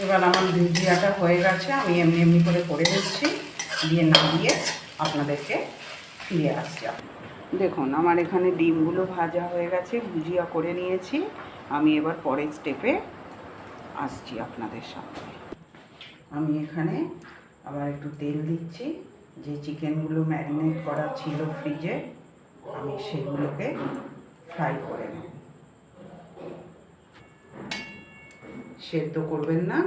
এবার আমার ভুজিয়াটা হয়ে গেছে, আমি এমনি এমনি করে দিচ্ছি, দিয়ে নামিয়ে আপনাদেরকে ফিরে আসছি। দেখুন আমার এখানে ডিমগুলো ভাজা হয়ে গেছে, ভুজিয়া করে নিয়েছি। আমি এবার পরের স্টেপে আসছি আপনাদের সামনে। আমি এখানে আবার একটু তেল দিচ্ছি, যে চিকেনগুলো ম্যারিনেট করা ছিল ফ্রিজে, আমি সেগুলোকে ফ্রাই করে নেব। সেদ্ধ করবেন না,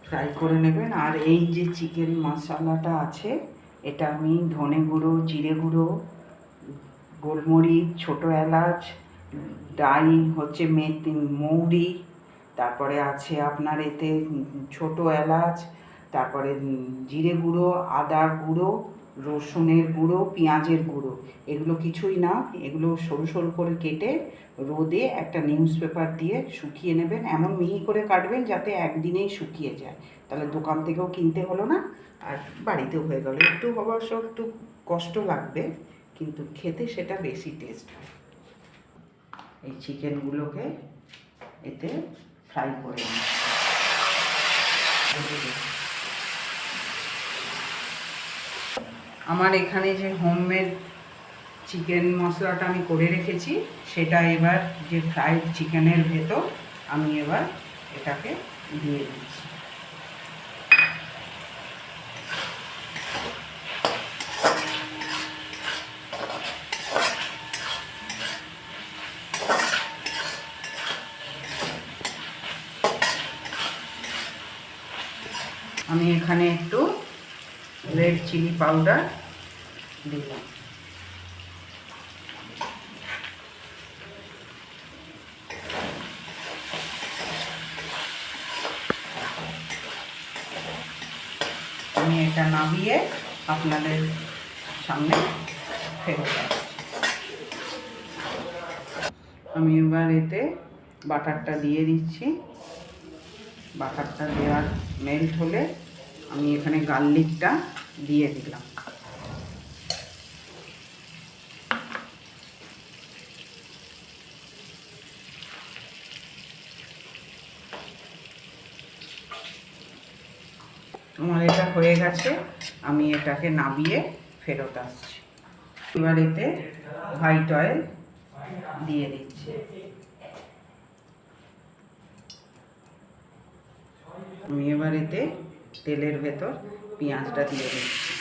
ফ্রাই করে নেবেন। আর এই যে চিকেন মশলাটা আছে, এটা আমি ধনে গুঁড়ো, জিরে গুঁড়ো, গোলমরিচ, ছোটো এলাচ, ডাই হচ্ছে মেথি, মৌরি, তারপরে আছে আপনার এতে ছোটো এলাচ, তারপরে জিরে গুঁড়ো, আদার গুঁড়ো, রসুনের গুঁড়ো, পেঁয়াজের গুঁড়ো, এগুলো কিছুই না। এগুলো সরু সরু করে কেটে রোদে একটা নিউজ পেপার দিয়ে শুকিয়ে নেবেন। এমন মিহি করে কাটবেন যাতে একদিনেই শুকিয়ে যায়, তাহলে দোকান থেকেও কিনতে হলো না, আর বাড়িতেও হয়ে গেল। একটু অবশ্য একটু কষ্ট লাগবে, কিন্তু খেতে সেটা বেশি টেস্ট হয়। এই চিকেনগুলোকে এতে ফ্রাই করে নিই। আমার এখানে যে হোমমেড চিকেন মশলাটা আমি করে রেখেছি, সেটা এবার যে ফ্রাইড চিকেনের ভেতর আমি এবার এটাকে দিয়ে দিচ্ছি। আমি এখানে একটু রেড চিলি পাউডার দিলাম। আমি এটা নামিয়ে আপনাদের সামনে ফেরত আসছি। আমি এবার এতে বাটারটা দিয়ে দিচ্ছি। বাটারটা দেওয়ার মেল্ট হলে আমি এখানে গার্লিকটা দিয়ে দিলাম। আমার এটা হয়ে গেছে, আমি এটাকে নামিয়ে ফেরত আসছি। এবার এতে হোয়াইট অয়েল দিয়ে দিচ্ছি। আমি এবার এতে তেলের ভেতর পেঁয়াজটা দিয়ে দিচ্ছি।